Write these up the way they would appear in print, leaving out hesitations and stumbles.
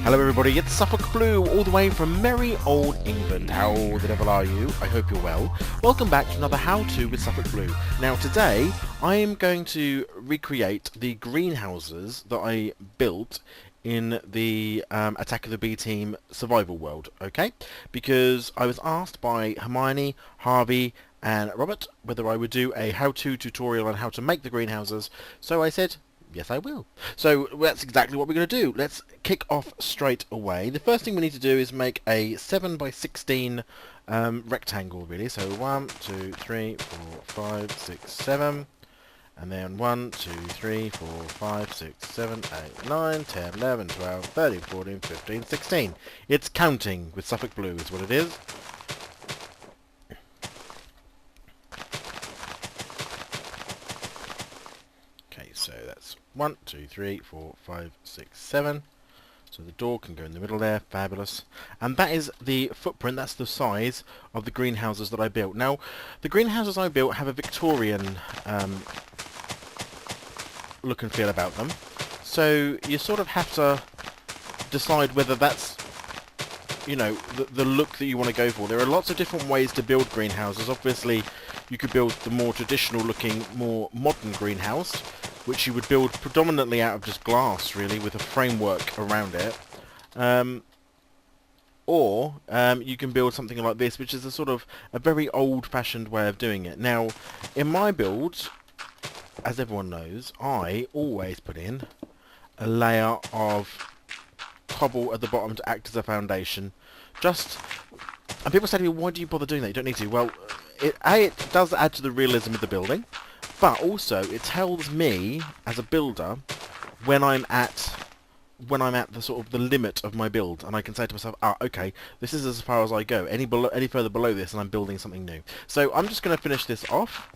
Hello everybody, it's SuffolkBlue, all the way from merry old England. How the devil are you? I hope you're well. Welcome back to another how-to with SuffolkBlue. Now today, I am going to recreate the greenhouses that I built in the Attack of the B Team survival world, okay? Because I was asked by Hermione, Harvey, and Robert whether I would do a how-to tutorial on how to make the greenhouses, so I said, yes, I will. So that's exactly what we're going to do. Let's kick off straight away. The first thing we need to do is make a 7 by 16 rectangle, really. So 1, 2, 3, 4, 5, 6, 7. And then 1, 2, 3, 4, 5, 6, 7, 8, 9, 10, 11, 12, 13, 14, 15, 16. It's counting with SuffolkBlue is what it is. So that's 1, 2, 3, 4, 5, 6, 7. So the door can go in the middle there. Fabulous. And that is the footprint, that's the size of the greenhouses that I built. Now, the greenhouses I built have a Victorian look and feel about them. So you sort of have to decide whether that's, you know, the look that you want to go for. There are lots of different ways to build greenhouses. Obviously, you could build the more traditional looking, more modern greenhouse, which you would build predominantly out of just glass, really, with a framework around it. Or you can build something like this, which is a sort of a very old-fashioned way of doing it. Now, in my builds, as everyone knows, I always put in a layer of cobble at the bottom to act as a foundation. And people say to me, why do you bother doing that? You don't need to. Well, it does add to the realism of the building. But also, it tells me, as a builder, when I'm at the sort of the limit of my build, and I can say to myself, okay, this is as far as I go. Any further below this, and I'm building something new. So I'm just going to finish this off,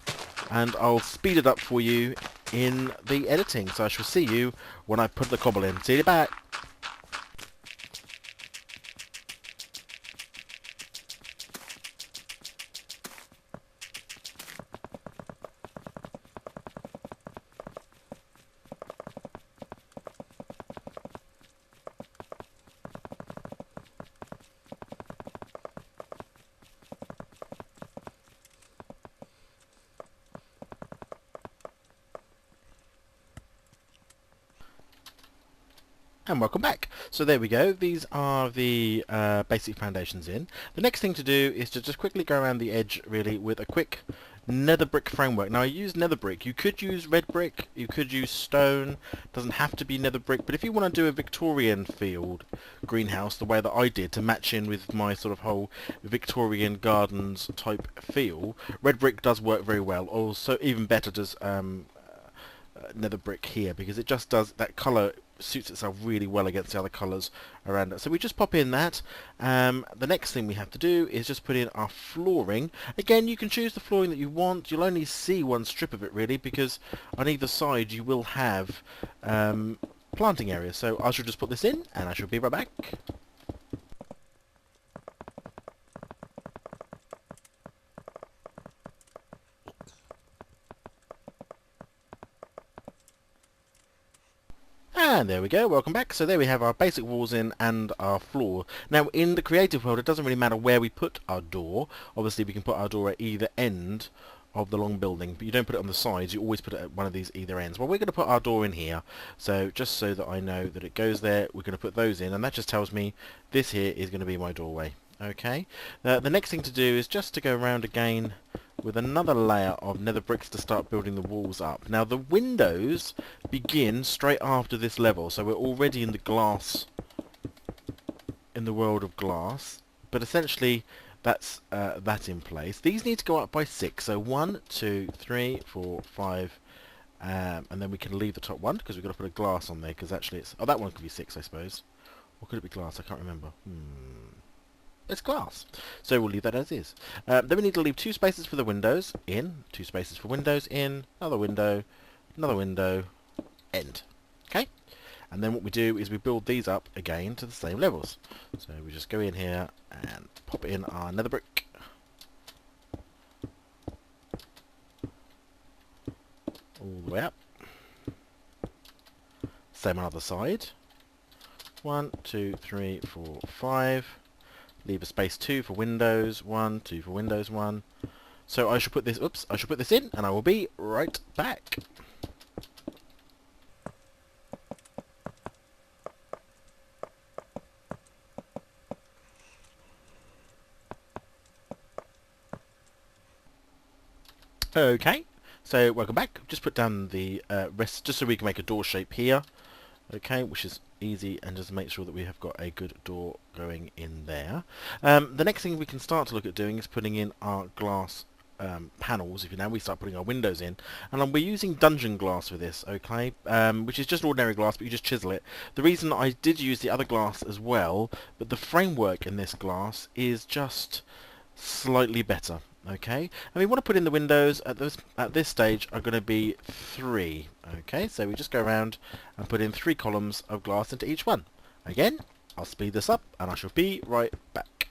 and I'll speed it up for you in the editing. So I shall see you when I put the cobble in. See you back. And welcome back. So there we go. These are the basic foundations in. The next thing to do is to just quickly go around the edge, really, with a quick nether brick framework. Now I use nether brick. You could use red brick. You could use stone. Doesn't have to be nether brick. But if you want to do a Victorian field greenhouse, the way that I did to match in with my sort of whole Victorian gardens type feel, red brick does work very well. Also, even better does nether brick here, because it just does that colour. Suits itself really well against the other colours around it. So we just pop in that. The next thing we have to do is just put in our flooring. Again, you can choose the flooring that you want. You'll only see one strip of it, really, because on either side you will have planting areas. So I shall just put this in, and I shall be right back. And there we go, welcome back. So there we have our basic walls in and our floor. Now in the creative world, it doesn't really matter where we put our door. Obviously we can put our door at either end of the long building, but you don't put it on the sides, you always put it at one of these either ends. Well, we're going to put our door in here, so just so that I know that it goes there, we're going to put those in, and that just tells me this here is going to be my doorway. Okay, the next thing to do is just to go around again with another layer of nether bricks to start building the walls up. Now the windows begin straight after this level, so we're already in the glass, in the world of glass, but essentially that's in place. These need to go up by 6, so 1, 2, 3, 4, 5, and then we can leave the top one because we've got to put a glass on there, because actually it's, that one could be 6, I suppose, or could it be glass? I can't remember. It's glass. So we'll leave that as is. Then we need to leave 2 spaces for the windows in, 2 spaces for windows in, another window, end. Okay? And then what we do is we build these up again to the same levels. So we just go in here and pop in our nether brick. All the way up. Same on the other side. 1, 2, 3, 4, 5. Leave a space 2 for Windows 1, 2 for Windows 1. So I should put this, oops, I should put this in, and I will be right back. Okay, so welcome back. Just put down the rest, just so we can make a door shape here. Okay, which is easy, and just make sure that we have got a good door going in there. The next thing we can start to look at doing is putting in our glass panels. If you now we start putting our windows in, and we're using dungeon glass for this, okay, which is just ordinary glass, but you just chisel it. The reason I did use the other glass as well, but the framework in this glass is just slightly better. Okay, and we want to put in the windows at this stage are going to be 3. Okay, so we just go around and put in 3 columns of glass into each one. Again, I'll speed this up and I shall be right back.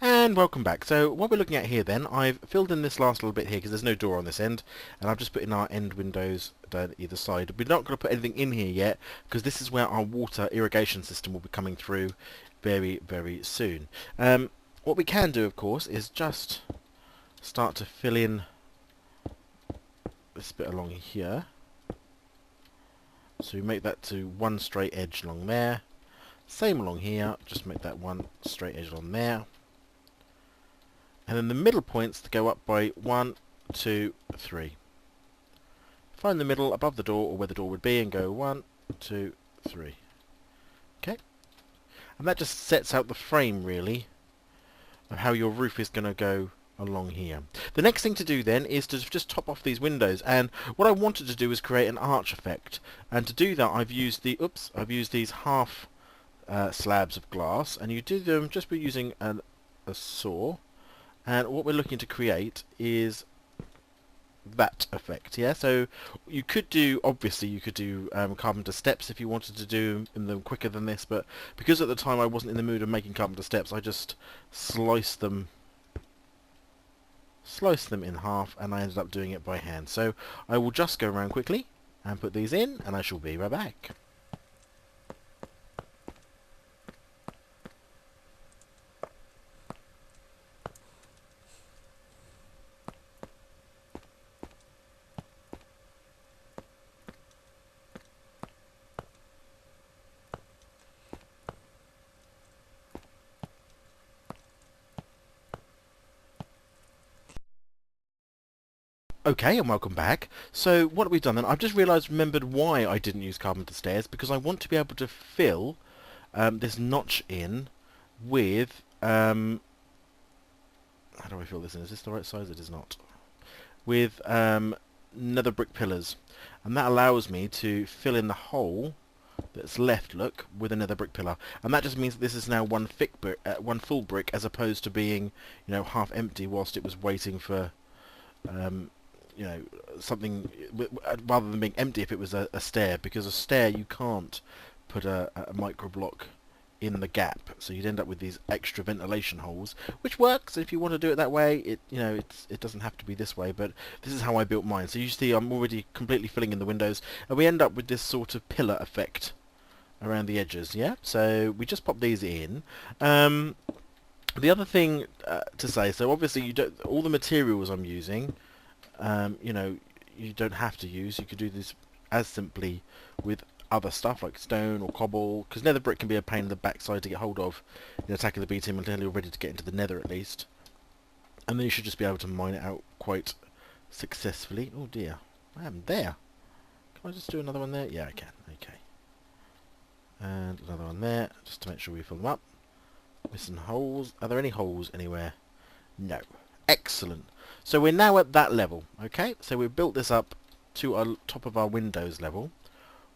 And welcome back. So what we're looking at here then, I've filled in this last little bit here because there's no door on this end, and I've just put in our end windows down either side. We're not going to put anything in here yet because this is where our water irrigation system will be coming through very, very soon. What we can do, of course, is just start to fill in this bit along here. So we make that to one straight edge along there. Same along here, just make that one straight edge along there. And then the middle points to go up by 1, 2, 3. Find the middle above the door or where the door would be and go 1, 2, 3. Okay. And that just sets out the frame really of how your roof is going to go along here. The next thing to do then is to just top off these windows, and what I wanted to do is create an arch effect, and to do that I've used these half slabs of glass, and you do them just by using a saw. And what we're looking to create is that effect, yeah? So you could do, obviously you could do carpenter steps if you wanted to do them quicker than this, but because at the time I wasn't in the mood of making carpenter steps, I just sliced them in half, and I ended up doing it by hand. So I will just go around quickly and put these in, and I shall be right back. Okay, and welcome back. So what have we done then? I've just remembered why I didn't use carpenter stairs, because I want to be able to fill this notch in with how do I fill this in? Is this the right size? It is not. With nether brick pillars, and that allows me to fill in the hole that's left, look, with a nether brick pillar, and that just means that this is now one full brick, as opposed to being, you know, half empty whilst it was waiting for you know, something, rather than being empty if it was a stair, because a stair you can't put a micro block in the gap, so you'd end up with these extra ventilation holes, which works if you want to do it that way. It doesn't have to be this way, but this is how I built mine. So you see I'm already completely filling in the windows, and we end up with this sort of pillar effect around the edges, yeah? So we just pop these in. The other thing to say, so obviously you don't, all the materials I'm using, you know, you don't have to use. You could do this as simply with other stuff like stone or cobble, because nether brick can be a pain in the backside to get hold of in Attack of the B Team until you're ready to get into the nether at least. And then you should just be able to mine it out quite successfully. Oh dear, I am there. Can I just do another one there? Yeah, I can. Okay. And another one there, just to make sure we fill them up. Missing holes. Are there any holes anywhere? No. Excellent. So we're now at that level, okay? So we've built this up to our top of our windows level.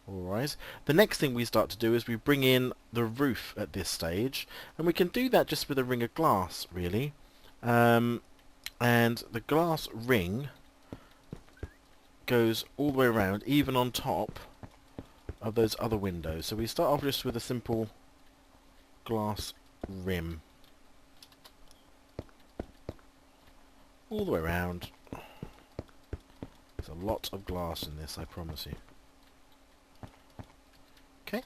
Alright. The next thing we start to do is we bring in the roof at this stage, and we can do that just with a ring of glass, really. And the glass ring goes all the way around, even on top of those other windows. So we start off just with a simple glass rim. All the way around. There's a lot of glass in this, I promise you. Okay.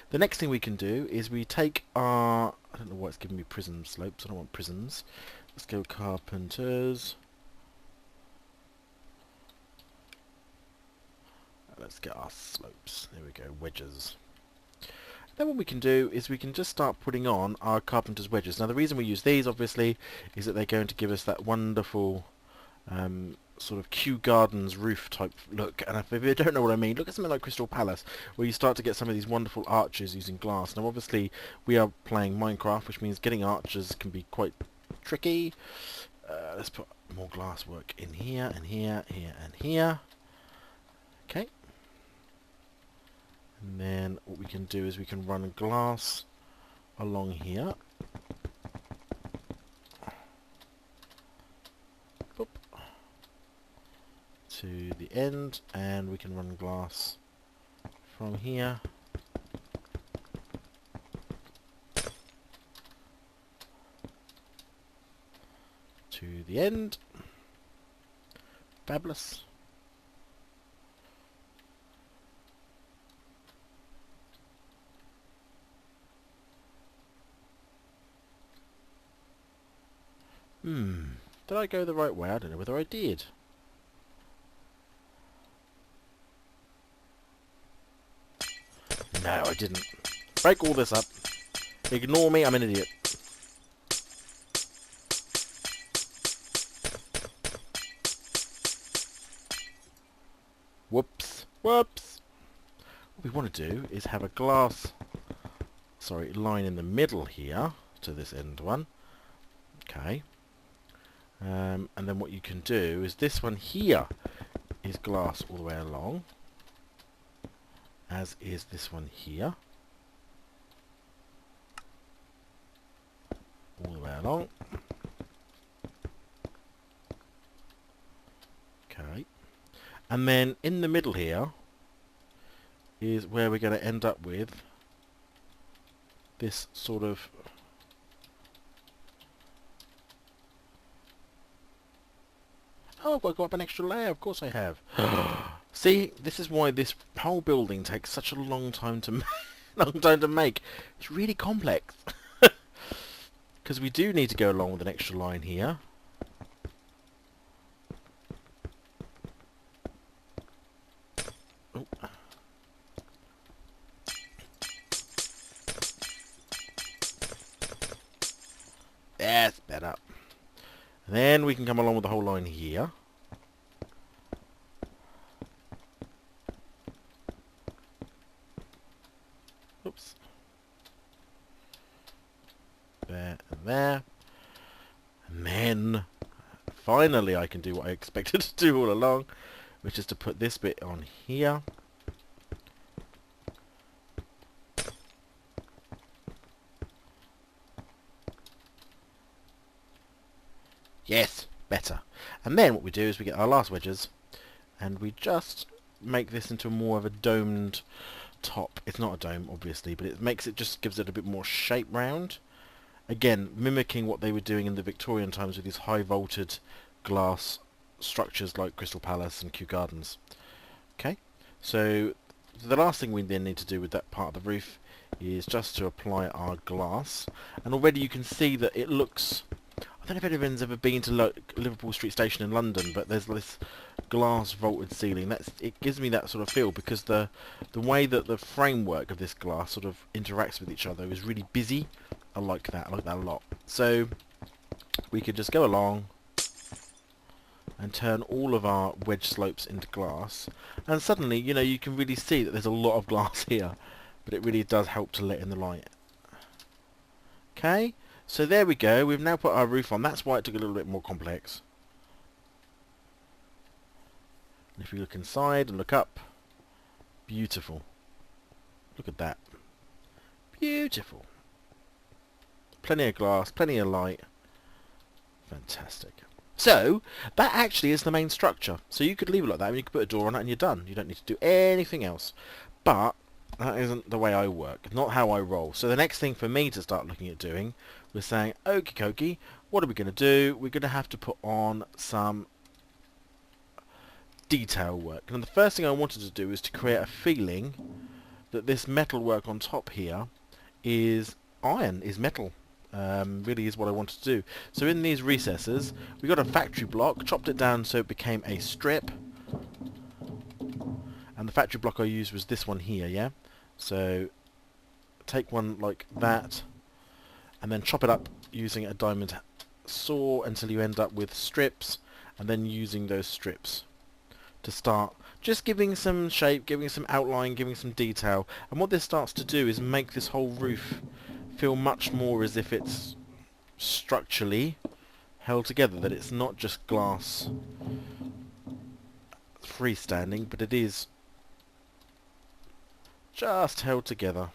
The next thing we can do is we take our... I don't know why it's giving me prism slopes. I don't want prisms. Let's go carpenters. Let's get our slopes. There we go, wedges. Then what we can do is we can just start putting on our carpenter's wedges. Now the reason we use these obviously is that they're going to give us that wonderful sort of Kew Gardens roof type look. And if you don't know what I mean, look at something like Crystal Palace where you start to get some of these wonderful arches using glass. Now obviously we are playing Minecraft, which means getting arches can be quite tricky. Let's put more glass work in here and here, here and here. Okay. And then what we can do is we can run glass along here. Boop. To the end, and we can run glass from here to the end. Fabulous. Did I go the right way? I don't know whether I did. No, I didn't. Break all this up. Ignore me, I'm an idiot. Whoops. Whoops. What we want to do is have a glass, line in the middle here to this end one. Okay. And then what you can do is this one here is glass all the way along, as is this one here, all the way along. Okay. And then in the middle here is where we're going to end up with this sort of oh, I've got to go up an extra layer. Of course I have. See, this is why this whole building takes such a long time to make. It's really complex. Because we do need to go along with an extra line here. Oh. That's better. And then we can come along with the whole line here. Oops. There and there. And then finally I can do what I expected to do all along, which is to put this bit on here. Yes, better. And then what we do is we get our last wedges and we just make this into more of a domed top. It's not a dome obviously, but it makes it, just gives it a bit more shape round. Again, mimicking what they were doing in the Victorian times with these high vaulted glass structures like Crystal Palace and Kew Gardens. Okay, so the last thing we then need to do with that part of the roof is just to apply our glass. And already you can see that it looks... I don't know if anyone's ever been to Liverpool Street Station in London, but there's this glass vaulted ceiling. It gives me that sort of feel because the way that the framework of this glass sort of interacts with each other is really busy. I like that. I like that a lot. So we could just go along and turn all of our wedge slopes into glass, and suddenly, you know, you can really see that there's a lot of glass here, but it really does help to let in the light. Okay. So there we go, we've now put our roof on. That's why it took a little bit more complex. And if you look inside and look up, beautiful. Look at that. Beautiful. Plenty of glass, plenty of light. Fantastic. So, that actually is the main structure. So you could leave it like that, and you could put a door on it and you're done. You don't need to do anything else. But that isn't the way I work, not how I roll. So the next thing for me to start looking at doing was saying, okie dokie, what are we going to do? We're going to have to put on some detail work. And the first thing I wanted to do is to create a feeling that this metal work on top here is iron, is metal. Really is what I wanted to do. So in these recesses, we got a factory block, chopped it down so it became a strip. And the factory block I used was this one here, yeah? So take one like that, and then chop it up using a diamond saw until you end up with strips, and then using those strips to start just giving some shape, giving some outline, giving some detail. And what this starts to do is make this whole roof feel much more as if it's structurally held together, that it's not just glass freestanding, but it is just held together.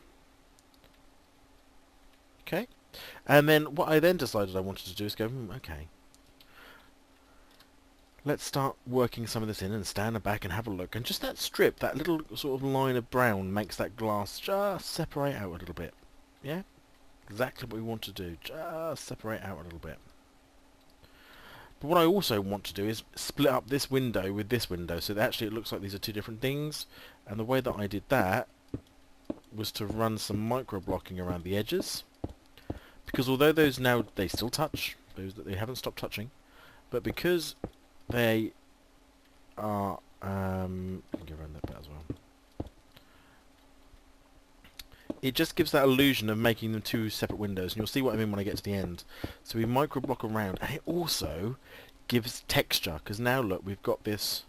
Okay, and then what I then decided I wanted to do is go, okay, let's start working some of this in and stand back and have a look. And just that strip, that little sort of line of brown makes that glass just separate out a little bit. Yeah? Exactly what we want to do. Just separate out a little bit. But what I also want to do is split up this window with this window, so that actually it looks like these are two different things. And the way that I did that was to run some micro blocking around the edges. Because although those now, they still touch, those that they haven't stopped touching, but because they are, I can go around that bit as well. It just gives that illusion of making them two separate windows, and you'll see what I mean when I get to the end. So we micro block around, and it also gives texture, because now look, we've got this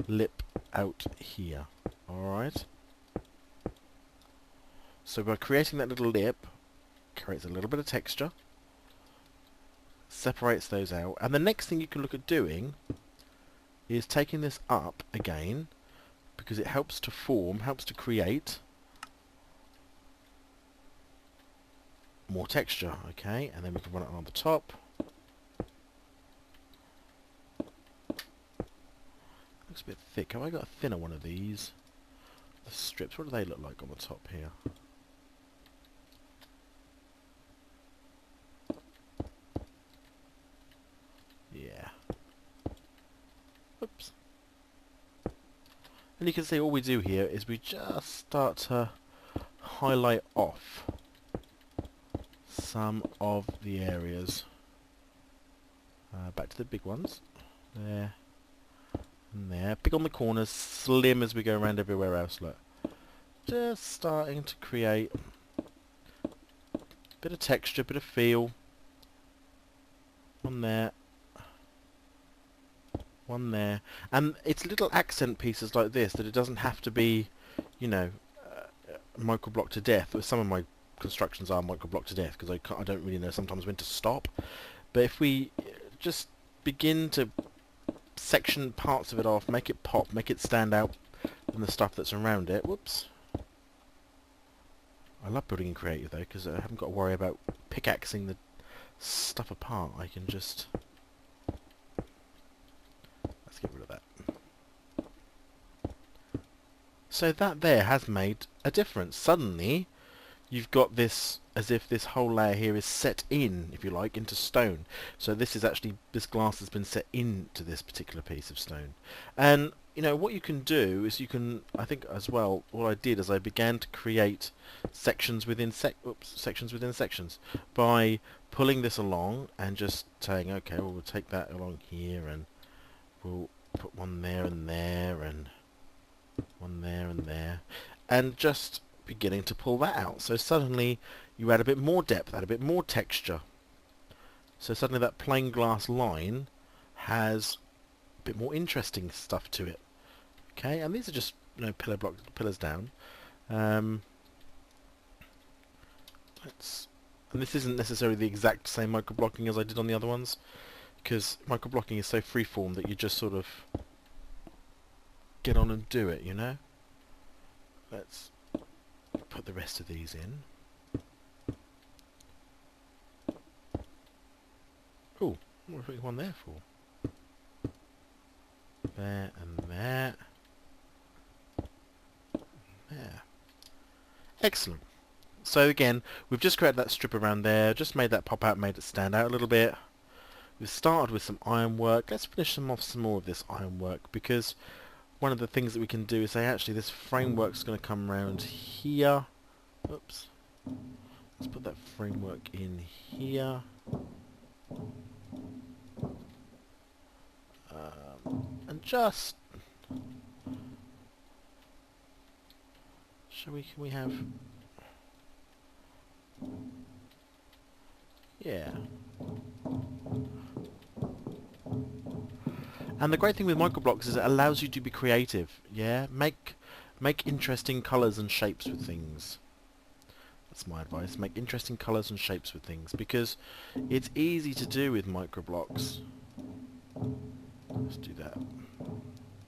lip out here. Alright? So by creating that little lip, creates a little bit of texture, separates those out, and the next thing you can look at doing is taking this up again, because it helps to form, helps to create more texture. Okay, and then we can run it on the top. Looks a bit thick. Have I got a thinner one of these? The strips, what do they look like on the top here? Yeah. Oops. And you can see all we do here is we just start to highlight off some of the areas. Back to the big ones. There. And there. Big on the corners, slim as we go around everywhere else, look. Just starting to create a bit of texture, bit of feel. One there. One there. And it's little accent pieces like this that it doesn't have to be, you know, micro block to death. Some of my constructions are micro block to death because I don't really know sometimes when to stop. But if we just begin to section parts of it off, make it pop, make it stand out from the stuff that's around it. Whoops. I love building in creative though, because I haven't got to worry about pickaxing the stuff apart. I can just... let's get rid of that. So that there has made a difference. Suddenly you've got this as if this whole layer here is set in, if you like, into stone. So this is actually, this glass has been set into this particular piece of stone. And you know what you can do is you can, I think as well, what I did is I began to create sections within sections within sections by pulling this along and just saying, okay, well, we'll take that along here and we'll put one there and there and one there and there, and just beginning to pull that out. So suddenly you add a bit more depth, add a bit more texture. So suddenly that plain glass line has a bit more interesting stuff to it. Okay, and these are just, you know, pillars down. And this isn't necessarily the exact same micro blocking as I did on the other ones, because micro blocking is so freeform that you just sort of get on and do it, you know? Let's put the rest of these in. Oh, what are we putting one there for? There and there. There. Excellent. So again, we've just created that strip around there, just made that pop out, made it stand out a little bit. We've started with some ironwork. Let's finish off some more of this ironwork, because one of the things that we can do is say, actually, this framework's going to come around here. Oops. Let's put that framework in here. And just... can we have... yeah. And the great thing with microblocks is it allows you to be creative, yeah? Make interesting colours and shapes with things. That's my advice. Make interesting colours and shapes with things, because it's easy to do with microblocks. Let's do that.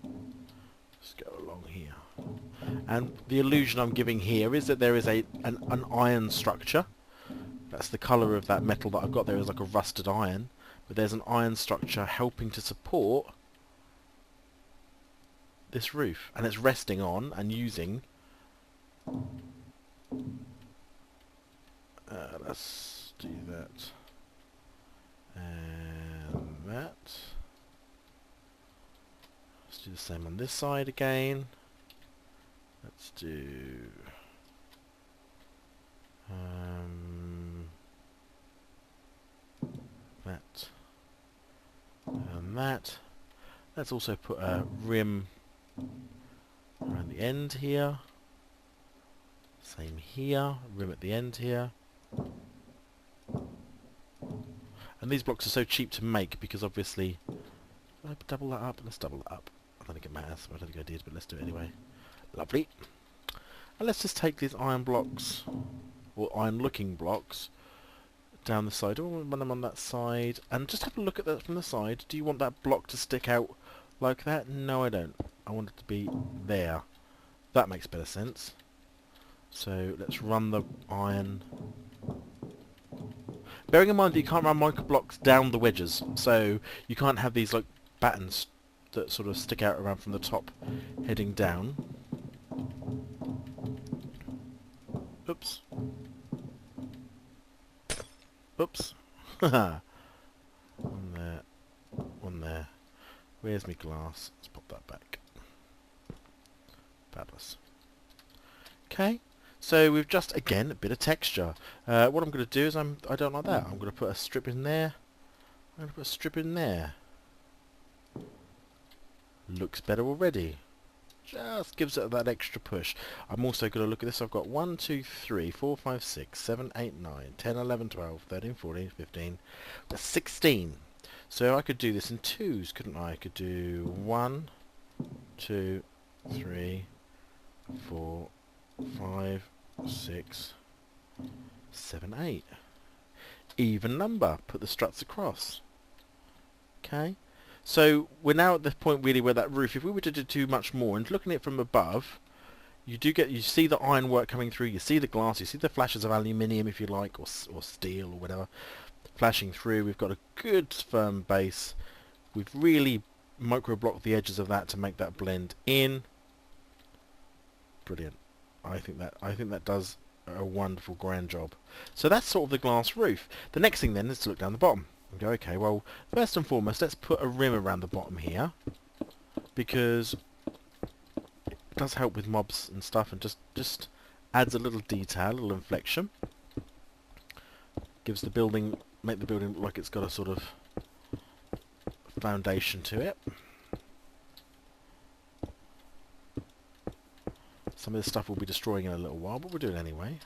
Let's go along here. And the illusion I'm giving here is that there is an iron structure. That's the colour of that metal that I've got there, is like a rusted iron. But there's an iron structure helping to support this roof. And it's resting on and using... let's do that. And that. Let's do the same on this side again. Let's do... that. And that. Let's also put a rim around the end here. Same here. Rim at the end here. And these blocks are so cheap to make because obviously... Did I double that up? Let's double that up. I don't think it matters. I don't think I did, but let's do it anyway. Lovely. And let's just take these iron blocks, or iron looking blocks, down the side. I want to run them on that side. And just have a look at that from the side. Do you want that block to stick out like that? No, I don't. I want it to be there. That makes better sense. So let's run the iron. Bearing in mind that you can't run micro blocks down the wedges, so you can't have these like battens that sort of stick out around from the top heading down. Oops. Oops. One there. One there. Where's my glass? Let's pop that back. Fabulous. Okay. So we've just, again, a bit of texture. What I'm going to do is I don't like that. I'm going to put a strip in there. I'm going to put a strip in there. Looks better already. Just gives it that extra push. I'm also going to look at this. I've got 1, 2, 3, 4, 5, 6, 7, 8, 9, 10, 11, 12, 13, 14, 15, 16. So I could do this in twos, couldn't I? I could do 1, 2, 3, 4, 5, 6, 7, 8. Even number. Put the struts across. Okay. So we're now at the point really where that roof, if we were to do too much more, and looking at it from above, you see the ironwork coming through, you see the glass, you see the flashes of aluminium if you like, or steel or whatever, flashing through. We've got a good firm base. We've really micro-blocked the edges of that to make that blend in. Brilliant. I think that does a wonderful grand job. So that's sort of the glass roof. The next thing then is to look down the bottom and go, okay, well, first and foremost, let's put a rim around the bottom here, because it does help with mobs and stuff, and just adds a little detail, a little inflection. Gives the building, make the building look like it's got a sort of foundation to it. Some of this stuff we'll be destroying in a little while, but we'll do it anyway.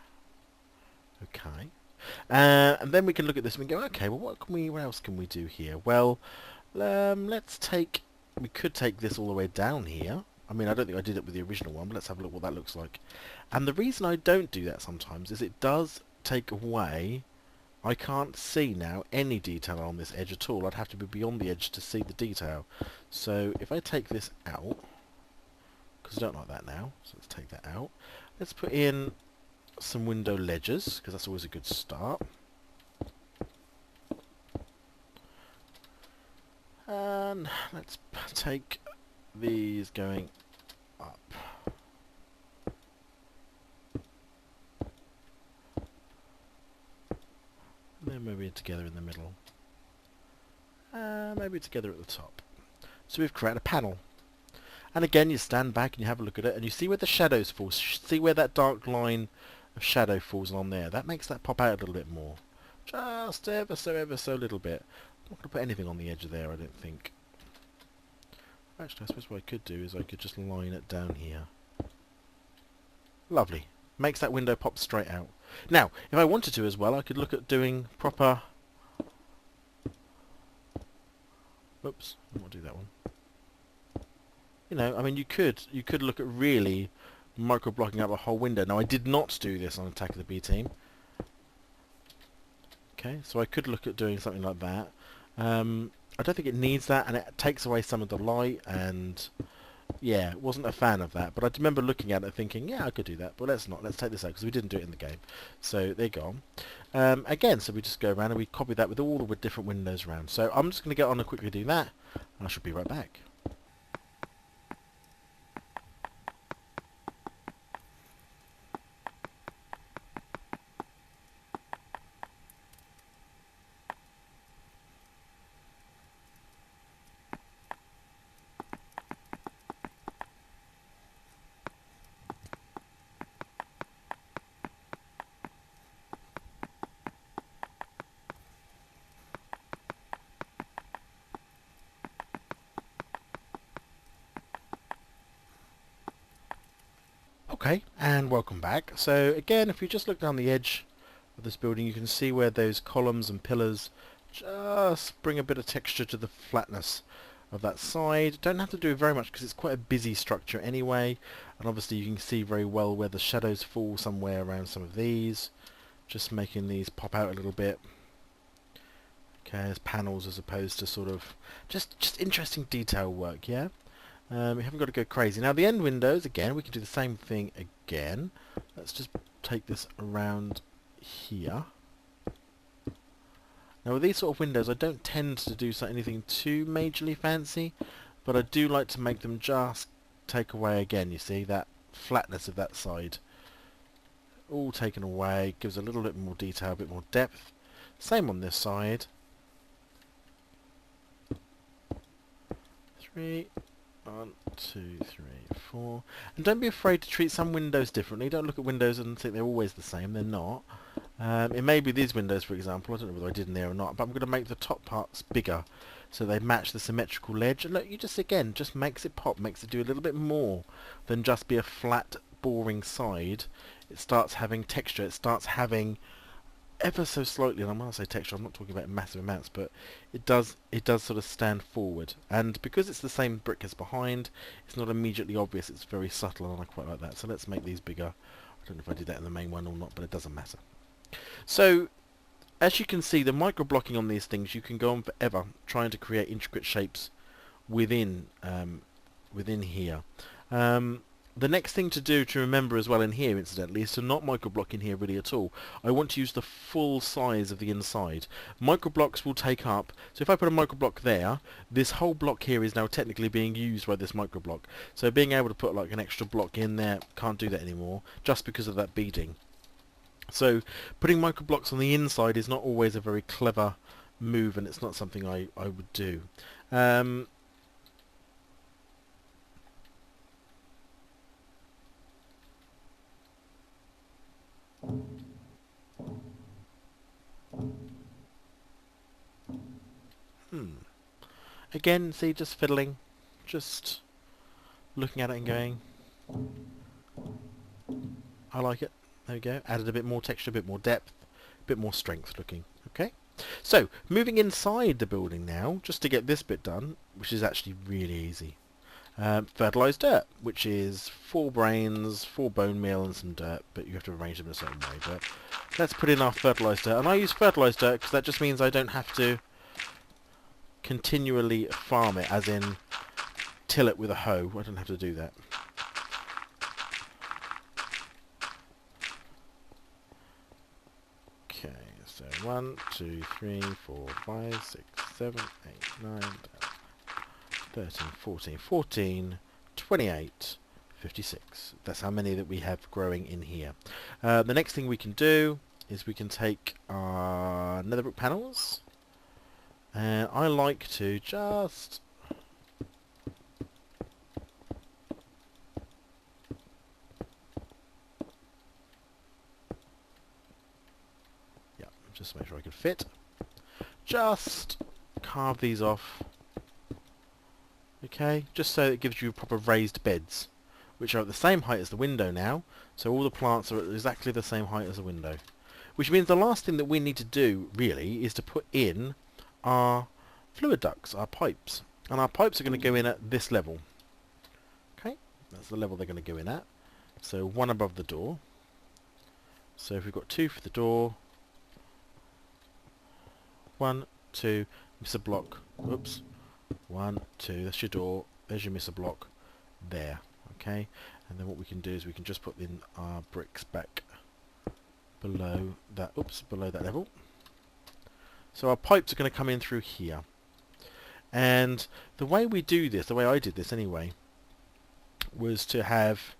Okay. And then we can look at this and go, okay, well, what else can we do here? Well, we could take this all the way down here. I mean, I don't think I did it with the original one, but let's have a look what that looks like. And the reason I don't do that sometimes is it does take away, I can't see now any detail on this edge at all. I'd have to be beyond the edge to see the detail. So if I take this out, because I don't like that now. So let's take that out. Let's put in some window ledges, because that's always a good start. And let's take these going up. And then maybe together in the middle. Maybe together at the top. So we've created a panel. And again, you stand back and you have a look at it, and you see where the shadows fall. See where that dark line of shadow falls on there. That makes that pop out a little bit more. Just ever so little bit. I'm not going to put anything on the edge of there, I don't think. Actually, I suppose what I could do is I could just line it down here. Lovely. Makes that window pop straight out. Now, if I wanted to as well, I could look at doing proper... Oops, I don't want to do that one. You know, I mean, you could look at really micro-blocking up a whole window. Now, I did not do this on Attack of the B Team. Okay, so I could look at doing something like that. I don't think it needs that, and it takes away some of the light, and yeah, wasn't a fan of that. But I remember looking at it thinking, yeah, I could do that, but let's not. Let's take this out, because we didn't do it in the game. So they're gone. Again, so we just go around and we copy that with all the different windows around. So I'm just going to get on and quickly do that, and I should be right back. Okay, and welcome back. So again, if you just look down the edge of this building, you can see where those columns and pillars just bring a bit of texture to the flatness of that side. Don't have to do very much because it's quite a busy structure anyway, and obviously you can see very well where the shadows fall somewhere around some of these, just making these pop out a little bit. Okay, as panels as opposed to sort of just interesting detail work, yeah? We haven't got to go crazy. Now the end windows, again, we can do the same thing again. Let's just take this around here. Now with these sort of windows, I don't tend to do anything too majorly fancy, but I do like to make them just take away again, you see, that flatness of that side. All taken away, gives a little bit more detail, a bit more depth. Same on this side. 3... 1, 2, 3, 4. And don't be afraid to treat some windows differently. Don't look at windows and think they're always the same. They're not. It may be these windows, for example. I don't know whether I did in there or not. But I'm going to make the top parts bigger so they match the symmetrical ledge. And look, you just, again, just makes it pop. Makes it do a little bit more than just be a flat, boring side. It starts having texture. It starts having... ever so slightly, and when I say texture, I'm not talking about massive amounts, but it does sort of stand forward. And because it's the same brick as behind, it's not immediately obvious. It's very subtle, and I quite like that. So let's make these bigger. I don't know if I did that in the main one or not, but it doesn't matter. So, as you can see, the micro-blocking on these things, you can go on forever trying to create intricate shapes within within here. The next thing to do to remember as well in here, incidentally, is to not micro-block in here really at all. I want to use the full size of the inside. Micro-blocks will take up, so if I put a micro-block there, this whole block here is now technically being used by this micro-block. So being able to put like an extra block in there, can't do that anymore, just because of that beading. So putting micro-blocks on the inside is not always a very clever move, and it's not something I would do. Again, see, just fiddling, just looking at it and going, I like it. There we go. Added a bit more texture, a bit more depth, a bit more strength looking. Okay. So, moving inside the building now, just to get this bit done, which is actually really easy. Fertilised dirt, which is 4 brains, 4 bone meal and some dirt, but you have to arrange them in a certain way. But let's put in our fertilised dirt. And I use fertilised dirt because that just means I don't have to continually farm it, as in till it with a hoe. I don't have to do that. So 1, 2, 3, 4, 5, 6, 7, 8, 9, 10, 13, 14, 14, 28, 56. That's how many that we have growing in here. The next thing we can do is we can take our nether brick panels, and I like to just just make sure I can fit. Just carve these off. Okay, just so it gives you proper raised beds, which are at the same height as the window now. So all the plants are at exactly the same height as the window. Which means the last thing that we need to do, really, is to put in our fluid ducts, our pipes. And our pipes are going to go in at this level. Okay, that's the level they're going to go in at. So one above the door. So if we've got 2 for the door, 1, 2, miss a block. Whoops. 1, 2, that's your door. There's your miss a block. There. Okay. And then what we can do is we can just put in our bricks back below that. Oops, below that level. So our pipes are going to come in through here. And the way we do this, the way I did this anyway, was to have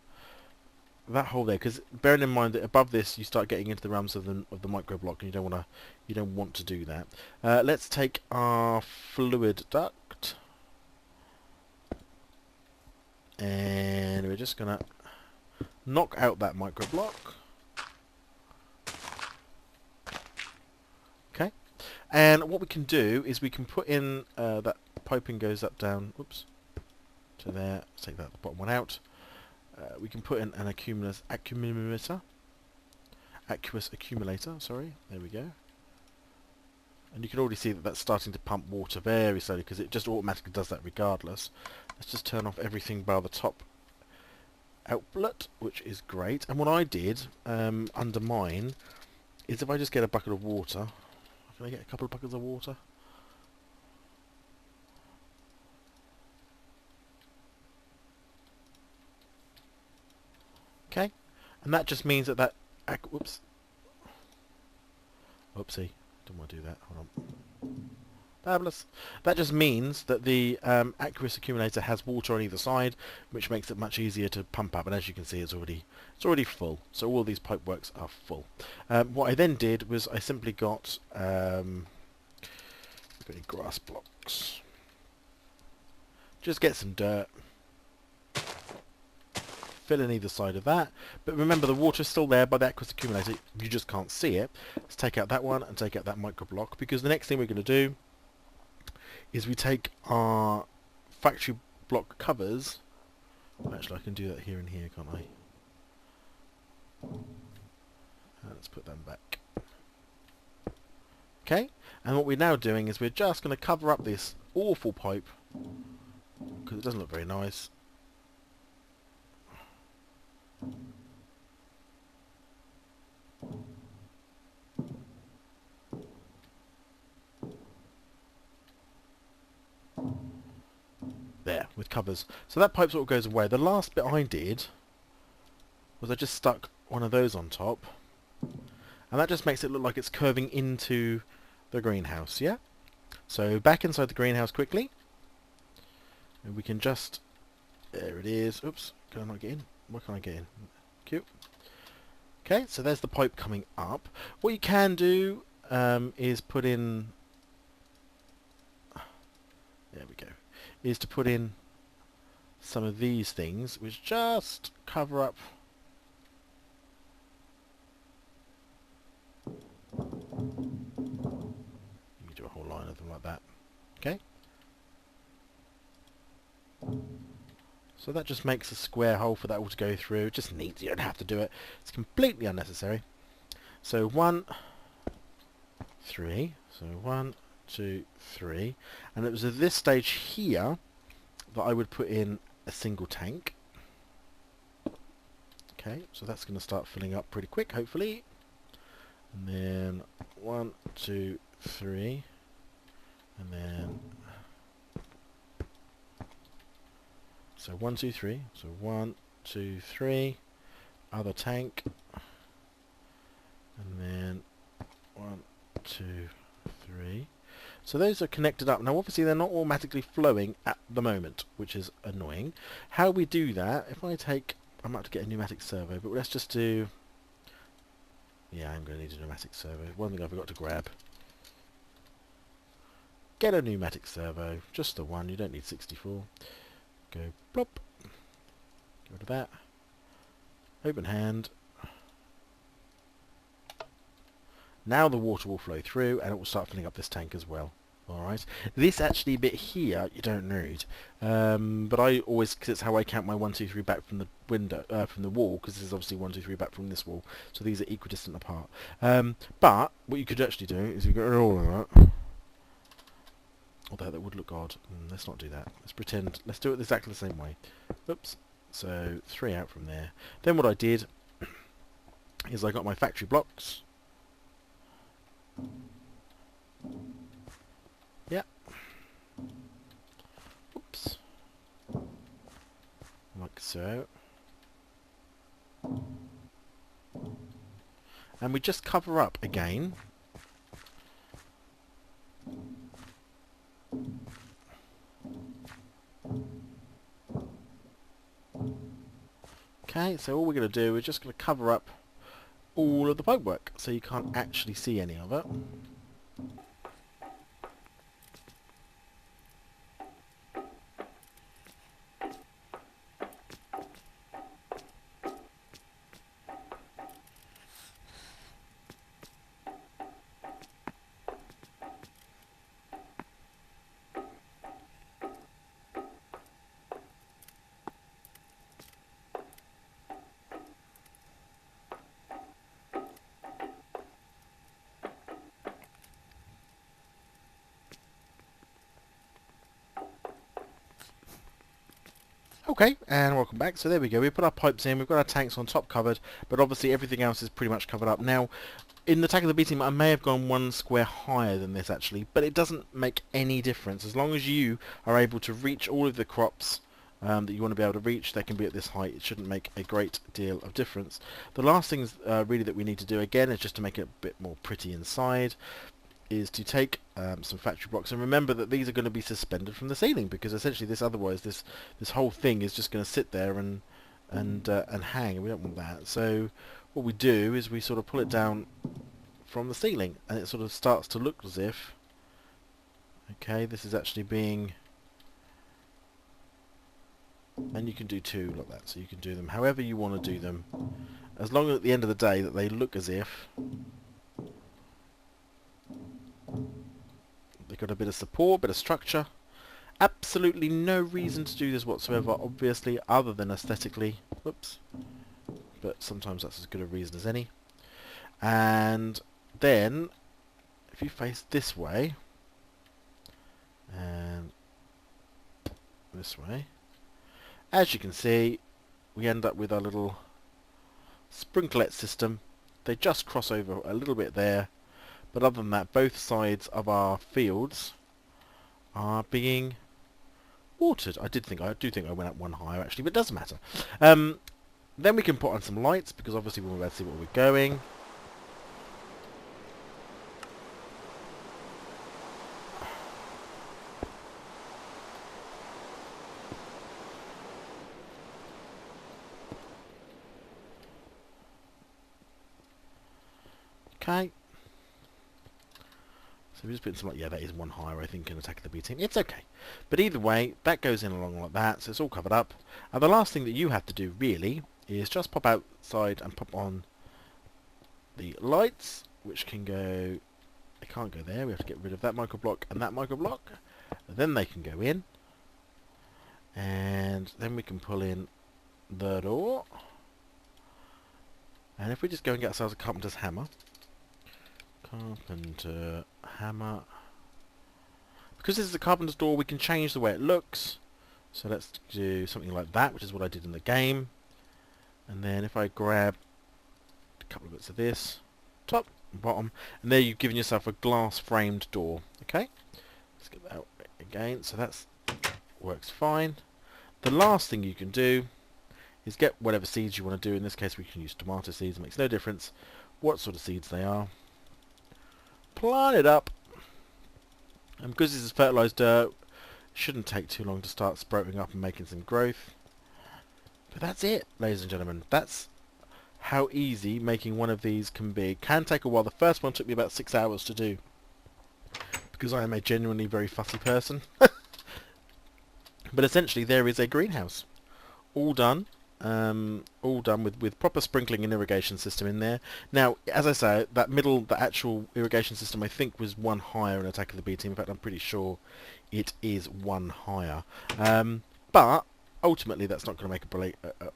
that hole there, because bearing in mind that above this you start getting into the realms of the micro block, and you don't want to do that. Let's take our fluid duct, and we're just gonna knock out that micro block. Okay, and what we can do is we can put in that piping goes up down. Whoops, to there. Let's take that bottom one out. We can put in an aqueous accumulator, sorry, there we go. And you can already see that that's starting to pump water very slowly, because it just automatically does that regardless. Let's just turn off everything bar the top outlet, which is great. And what I did under mine is if I just get a bucket of water, can I get a couple of buckets of water? Okay, and that just means that whoops, whoopsie, didn't want to do that. Hold on. Fabulous. That just means that the aqueous accumulator has water on either side, which makes it much easier to pump up. And as you can see, it's already full. So all these pipe works are full. What I then did was I simply got grass blocks. Just get some dirt. Fill in either side of that, but remember the water's still there by the aqueous accumulator, you just can't see it. Let's take out that one and take out that micro block, because the next thing we're going to do is we take our factory block covers. Actually, I can do that here and here, can't I? Let's put them back. Okay, and what we're now doing is we're just going to cover up this awful pipe, because it doesn't look very nice. There, with covers. So that pipe sort of goes away. The last bit I did was I just stuck one of those on top, and that just makes it look like it's curving into the greenhouse, yeah? So back inside the greenhouse quickly, and we can just, there it is. Oops, can I not get in? Why can't I get in? Cute. Okay, so there's the pipe coming up. What you can do is put in, there we go, is to put in some of these things which just cover up you can do a whole line of them like that. Okay, so that just makes a square hole for that all to go through. It just needs, you don't have to do it, it's completely unnecessary. So 1, 3, so 1, 2, 3, and it was at this stage here that I would put in a single tank. Okay, so that's going to start filling up pretty quick, hopefully. And then 1, 2, 3, and then so 1, 2, 3. So 1, 2, 3. Other tank, and then 1, 2, 3. So those are connected up. Now obviously they're not automatically flowing at the moment, which is annoying. How we do that, if I take, I might have to get a pneumatic servo, but let's just do, yeah, I'm going to need a pneumatic servo. One thing I forgot to grab. Get a pneumatic servo, just the one, you don't need 64. Go plop, get rid of that. Open hand. Now the water will flow through and it will start filling up this tank as well. Alright, this actually bit here you don't need, but I always, because it's how I count my 1, 2, 3 back from the window, from the wall, because this is obviously 1, 2, 3 back from this wall, so these are equidistant apart. But what you could actually do is you get rid of all of that. Although that would look odd. Let's not do that. Let's pretend. Let's do it exactly the same way. Oops. So 3 out from there. Then what I did is I got my factory blocks. Yeah. Oops. Like so. And we just cover up again. Okay, so all we're going to do is just going to cover up all of the pipework so you can't actually see any of it. Okay, and welcome back. So there we go. We put our pipes in. We've got our tanks on top covered, but obviously everything else is pretty much covered up. Now, in the Attack of the B team, I may have gone 1 square higher than this actually, but it doesn't make any difference. As long as you are able to reach all of the crops that you want to be able to reach, they can be at this height. It shouldn't make a great deal of difference. The last things really that we need to do again is just to make it a bit more pretty inside, is to take some factory blocks, and remember that these are going to be suspended from the ceiling, because essentially otherwise this whole thing is just going to sit there and hang, and we don't want that. So what we do is we sort of pull it down from the ceiling, and it sort of starts to look as if, okay, this is actually being, and you can do 2 like that, so you can do them however you want to do them, as long as at the end of the day that they look as if they've got a bit of support, bit of structure. Absolutely no reason to do this whatsoever, obviously, other than aesthetically. Whoops. But sometimes that's as good a reason as any. And then, if you face this way, and this way, as you can see, we end up with our little sprinklet system. They just cross over a little bit there. But other than that, both sides of our fields are being watered. I do think I went up 1 higher actually, but it doesn't matter. Then we can put on some lights, because obviously we'll be able to see where we're going. Okay. So we're just putting some, yeah, that is 1 higher, I think, in Attack of the B team. It's okay. But either way, that goes in along like that, so it's all covered up. And the last thing that you have to do, really, is just pop outside and pop on the lights, which can go, they can't go there, we have to get rid of that microblock and that microblock. Then they can go in. And then we can pull in the door. And if we just go and get ourselves a carpenter's hammer. Carpenter hammer. Because this is a carpenter's door, we can change the way it looks. So let's do something like that, which is what I did in the game. And then if I grab a couple of bits of this, top and bottom, and there you've given yourself a glass framed door. Okay, let's get that out again. So that's works fine. The last thing you can do is get whatever seeds you want to do. In this case we can use tomato seeds, it makes no difference what sort of seeds they are. plant it up. And because this is fertilised dirt, shouldn't take too long to start sprouting up and making some growth. But that's it, ladies and gentlemen. That's how easy making one of these can be. It can take a while. The first one took me about 6 hours to do, because I am a genuinely very fussy person. But essentially there is a greenhouse. All done. All done with proper sprinkling and irrigation system in there. Now, as I say, the actual irrigation system, I think was one higher in Attack of the B Team. In fact, I'm pretty sure it is one higher. But ultimately, that's not going to make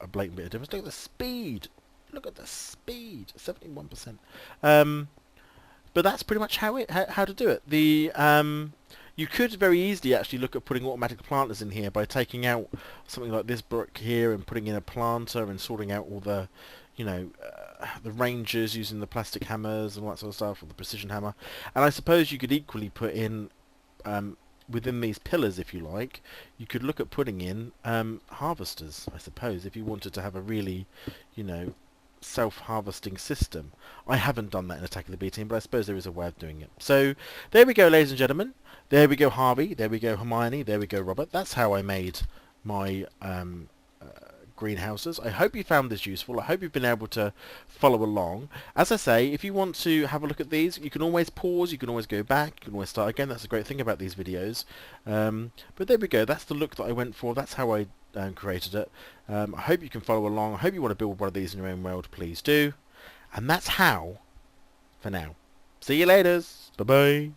a blatant bit of difference. Look at the speed. Look at the speed. 71%. But that's pretty much how to do it. You could very easily actually look at putting automatic planters in here by taking out something like this brick here and putting in a planter and sorting out all the, the ranges using the plastic hammers and all that sort of stuff, or the precision hammer. And I suppose you could equally put in, within these pillars, if you like, you could look at putting in harvesters, I suppose, if you wanted to have a really, self-harvesting system. I haven't done that in Attack of the B Team, but I suppose there is a way of doing it. So there we go, ladies and gentlemen. There we go, Harvey. There we go, Hermione. There we go, Robert. That's how I made my greenhouses. I hope you found this useful. I hope you've been able to follow along. As I say, if you want to have a look at these, you can always pause, you can always go back, you can always start again. That's a great thing about these videos. But there we go. That's the look that I went for. That's how I created it. I hope you can follow along. I hope you want to build one of these in your own world. Please do. And that's how for now. See you later. Bye-bye.